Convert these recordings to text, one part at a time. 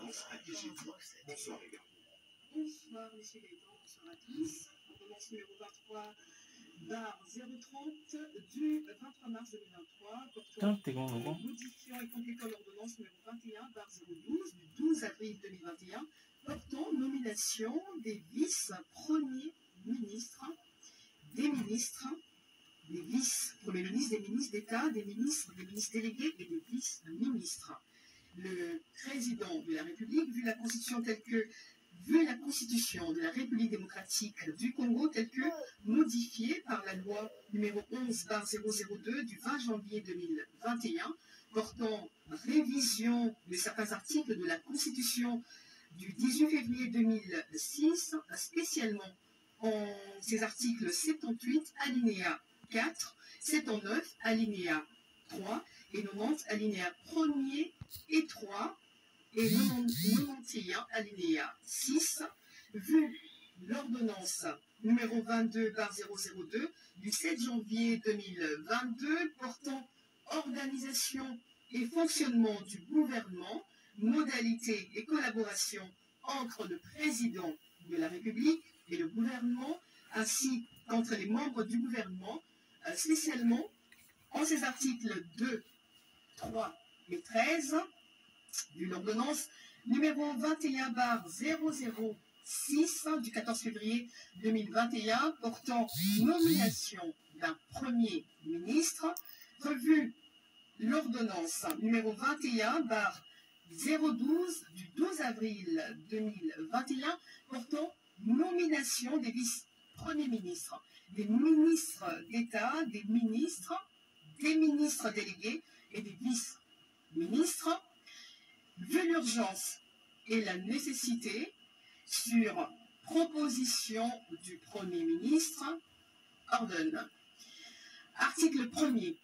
ordonnance à DGI. Bonsoir les gars. Bonsoir, monsieur Gaëtan, bonsoir à tous. Ordonnance numéro 23, barre 030 du 23 mars 2023, portant modifiant et complétant l'ordonnance numéro 21, barre 012 du 12 avril 2021, portant nomination des vice-premiers ministres, des ministres, des vice-premiers ministres, des ministres d'État, des ministres délégués et des vice-ministres. Le président de la République, vu la Constitution de la République démocratique du Congo telle que modifiée par la loi numéro 11/002 du 20 janvier 2021 portant révision de certains articles de la Constitution du 18 février 2006, spécialement en ces articles 78 alinéa 4, 79 alinéa 3 et 90 alinéa 1er et 3 et 91 alinéa 6, vu l'ordonnance numéro 22/002 du 7 janvier 2022 portant organisation et fonctionnement du gouvernement, modalités et collaboration entre le président de la République et le gouvernement, ainsi qu'entre les membres du gouvernement, spécialement en ces articles 2, 3 et 13, de l'ordonnance numéro 21/006 du 14 février 2021 portant nomination d'un Premier ministre, revue l'ordonnance numéro 21/012 du 12 avril 2021 portant nomination des vice-premiers ministres, des ministres d'État, des ministres délégués et des vice-ministres. Vu l'urgence et la nécessité, sur proposition du Premier ministre, ordonne. Article 1er.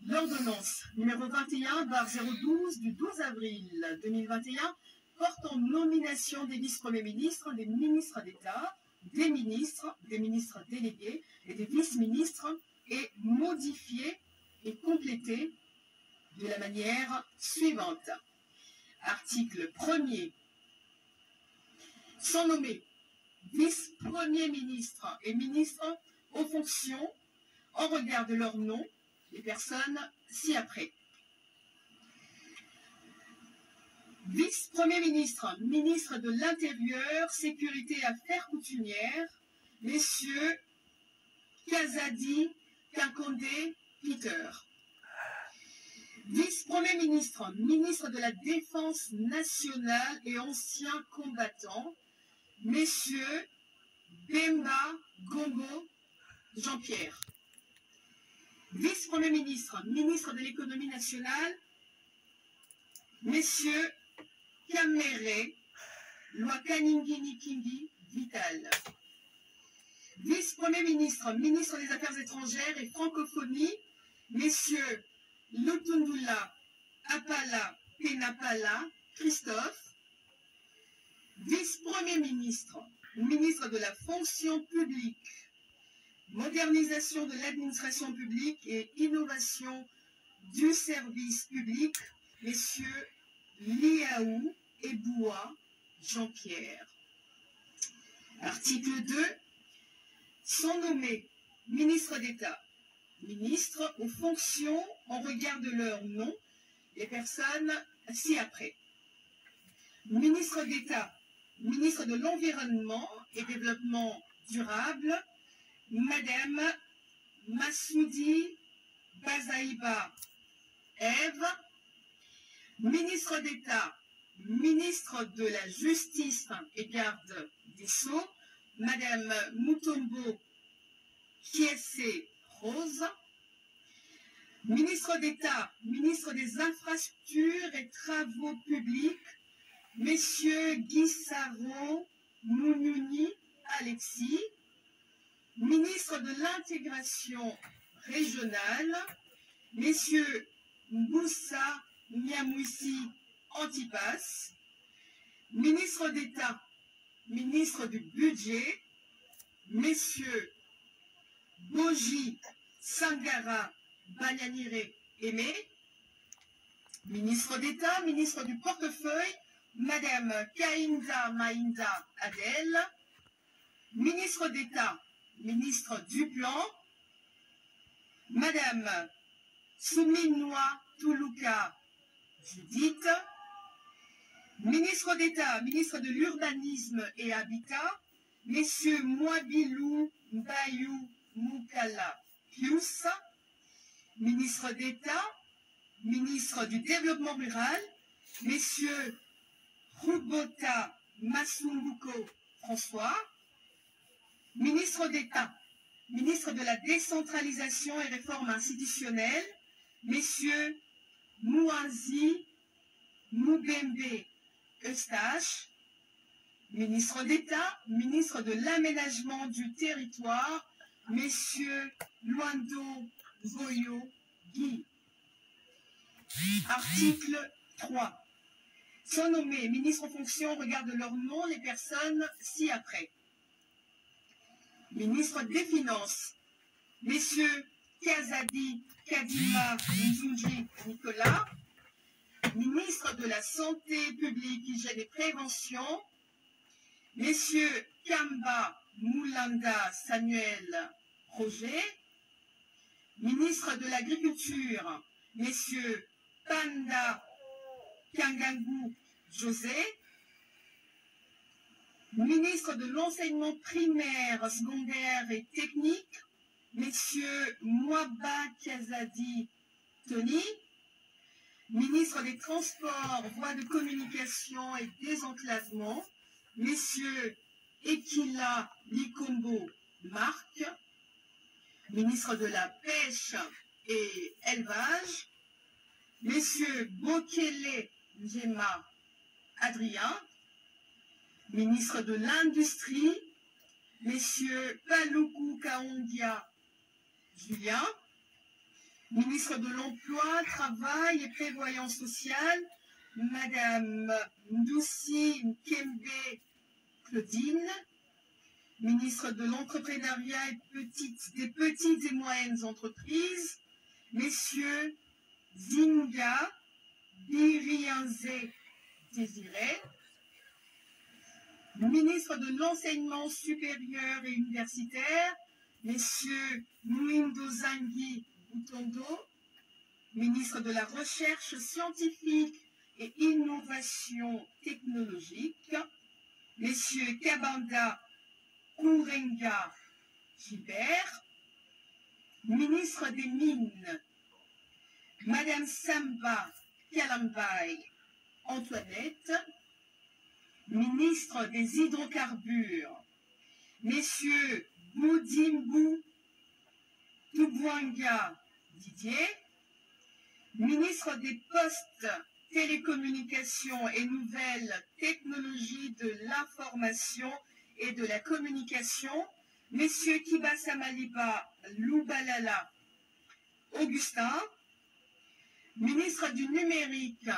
L'ordonnance numéro 21/012 du 12 avril 2021 portant nomination des vice-premiers ministres, des ministres d'État, des ministres délégués et des vice-ministres est modifiée et complétée de la manière suivante. Article 1er. Sont nommés vice-premiers ministres et ministres aux fonctions en regard de leur nom, les personnes ci-après. Vice-premier ministre, ministre de l'Intérieur, Sécurité et Affaires coutumières, messieurs Kazadi, Kakonde, Peter. Vice-premier ministre, ministre de la Défense nationale et anciens combattants, messieurs Bemba Gombo Jean-Pierre. Vice-premier ministre, ministre de l'économie nationale, messieurs Kamere Lwakaningini Vital. Vice-premier ministre, ministre des Affaires étrangères et francophonie, messieurs Lutundula Apala Penapala Christophe. Vice-premier ministre, ministre de la fonction publique, modernisation de l'administration publique et innovation du service public, messieurs Liaou et Boua Jean-Pierre. Article 2. Sont nommés ministres d'État, ministres aux fonctions en regard de leur nom, les personnes ci-après. Ministre d'État, ministre de l'Environnement et Développement durable, Madame Massoudi Bazaïba Ève. Ministre d'État, ministre de la Justice et Garde des Sceaux, Madame Mutombo Kiese Rose. Ministre d'État, ministre des Infrastructures et Travaux publics, messieurs Guissaro Mouniouni Alexis. Ministre de l'Intégration régionale, messieurs Mboussa Nyamwisi Antipas. Ministre d'État, ministre du Budget, messieurs Boji Sangara Banyanire Aimé. Ministre d'État, ministre du Portefeuille Madame Kainda Mainda Adel, ministre d'État, ministre du Plan, Madame Souminwa Toulouka Judith, ministre d'État, ministre de l'Urbanisme et Habitat, Messieurs Mwabilou Mbayou Moukala Pius, ministre d'État, ministre du Développement rural, Messieurs Rubota Masumbuko François, ministre d'État, ministre de la Décentralisation et Réforme institutionnelle, Messieurs Mouazi Moubembe Eustache, ministre d'État, ministre de l'Aménagement du Territoire, Messieurs Luando Goyo Guy. Article 3. Sont nommés ministres en fonction au regard de leur nom les personnes ci-après. Ministre des Finances, Messieurs Kazadi Kadima Nzunji Nicolas, ministre de la Santé publique, Hygiène et Prévention, Messieurs Kamba Moulanda Samuel Roger, ministre de l'Agriculture, Messieurs Panda Kangangu José, ministre de l'Enseignement primaire, secondaire et technique, Messieurs Mwaba Kazadi Tony, ministre des Transports, Voies de communication et désenclavement, Messieurs Ekila Likombo Marc, ministre de la Pêche et Élevage, Messieurs Bokele Njema Adrien, ministre de l'Industrie, Messieurs Paluku Kaondia Julien, ministre de l'Emploi, Travail et Prévoyance sociale, Madame Ndoussi Nkembe Claudine, ministre de l'Entrepreneuriat et des petites et moyennes entreprises, Messieurs Zinga Birianze Désiré, ministre de l'Enseignement supérieur et universitaire, Messieurs Mwindo Zangi Butondo, ministre de la Recherche scientifique et Innovation technologique, Messieurs Kabanda Kourenga Gilbert, ministre des Mines, Madame Samba Kalambai Antoinette, ministre des Hydrocarbures, Messieurs Boudimbu Tubwanga Didier, ministre des Postes, Télécommunications et Nouvelles Technologies de l'Information et de la Communication, Messieurs Kibasa Maliba Loubalala Augustin, ministre du Numérique,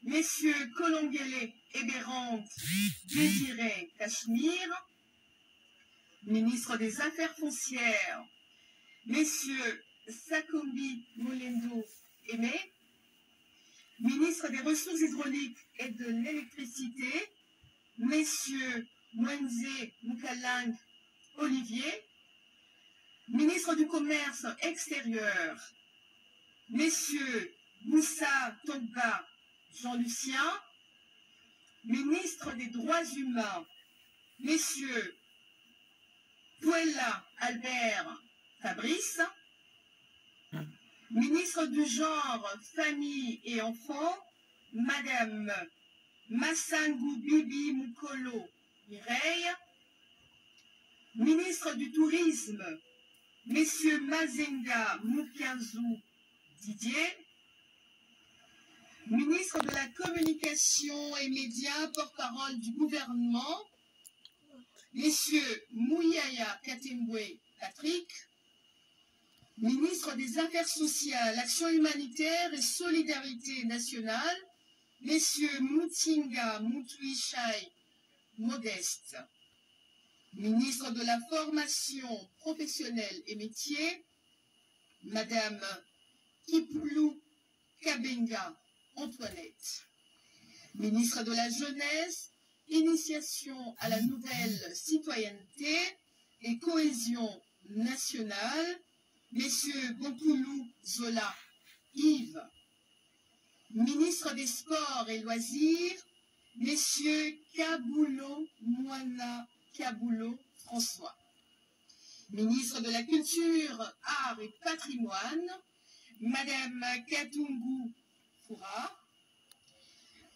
Messieurs Kolongele Eberante Désiré Cachemire, ministre des Affaires foncières, Messieurs Sakombi Molendo Aimé, ministre des Ressources hydrauliques et de l'électricité, Messieurs Mwenze Moukalang Olivier, ministre du Commerce extérieur, Messieurs Moussa Togba Jean-Lucien, ministre des Droits humains, Messieurs Pouella Albert Fabrice, ministre du Genre, Famille et Enfants, Madame Massangou Bibi Mukolo Mireille, ministre du Tourisme, Messieurs Mazenga Mukianzou Didier, ministre de la Communication et Médias, porte-parole du gouvernement, Messieurs Mouyaya Katembwe Patrick, ministre des Affaires sociales, Action humanitaire et solidarité nationale, Messieurs Moutinga Moutouichai Modeste, ministre de la Formation professionnelle et métiers, Madame Kipoulou Kabenga Antoinette, Ministre de la Jeunesse, Initiation à la nouvelle citoyenneté et cohésion nationale, Messieurs Gonkoulou Zola Yves. Ministre des Sports et Loisirs, Messieurs Kaboulo Moana Kaboulo François. Ministre de la Culture, Arts et Patrimoine, Madame Katungu Foura.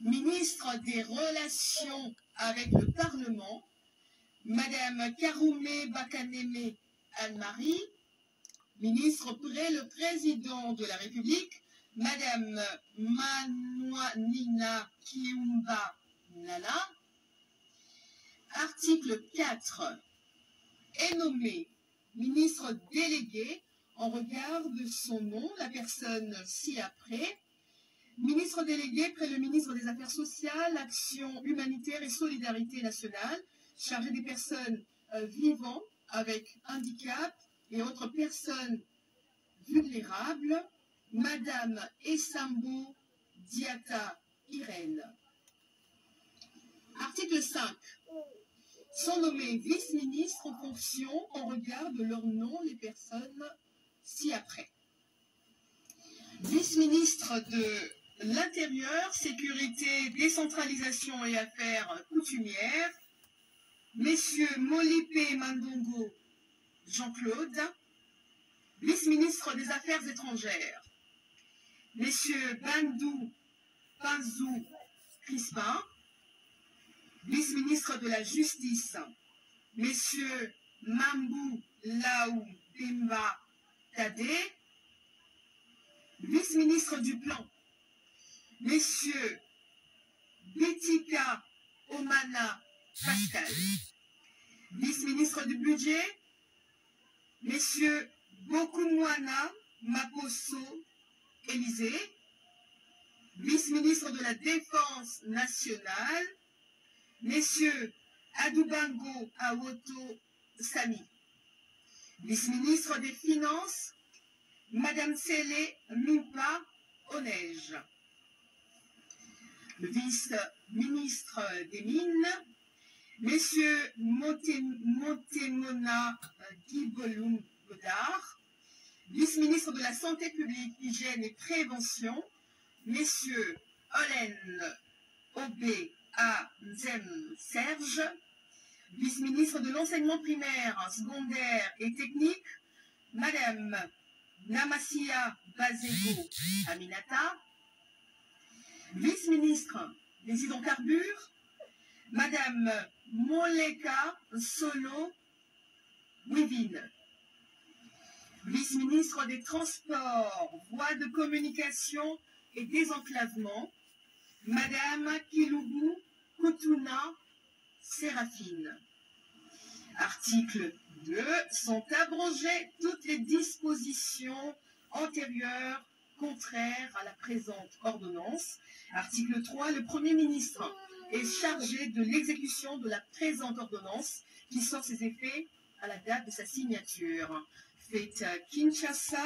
Ministre des Relations avec le Parlement, Madame Karoumé Bakaneme Anne-Marie. Ministre près le Président de la République, Madame Manouanina Kiumba Nana. Article 4. Est nommé ministre délégué en regard de son nom, la personne ci-après. Ministre délégué près le ministre des Affaires sociales, Action humanitaire et solidarité nationale, chargé des personnes vivant avec handicap et autres personnes vulnérables, Madame Essambo Diata Irène. Article 5. Sont nommés vice-ministres en fonction en regard de leur nom les personnes ci-après. Vice-ministre de l'Intérieur, Sécurité, Décentralisation et Affaires coutumières, Messieurs Molipe Mandongo Jean-Claude, vice-ministre des Affaires étrangères, Messieurs Bandou Panzou Crispin, vice-ministre de la Justice, Messieurs Mambou Laou Bemba Tadé, vice-ministre du Plan, Messieurs Betika Omana Pascal, vice-ministre du Budget, Messieurs Bokumwana Maposo Élysée, vice-ministre de la Défense nationale, Messieurs Adoubango Awoto Sami, vice-ministre des Finances, Madame Sélé Mimpa Onej, le vice-ministre des Mines, Messieurs Montemona Guibolum Godard, vice-ministre de la Santé publique, Hygiène et Prévention, Messieurs Olen Obé A. Nzem Serge, vice-ministre de l'Enseignement primaire, secondaire et technique, Madame Namasia Bazego Aminata, vice-ministre des hydrocarbures, Madame Moleka Solo Wivine, vice-ministre des Transports, Voies de communication et désenclavement, Madame Kiloubou Koutouna Séraphine. Article 2. Sont abrogées toutes les dispositions antérieures contraires à la présente ordonnance. Article 3. Le Premier ministre est chargé de l'exécution de la présente ordonnance qui sort ses effets à la date de sa signature. Faite à Kinshasa.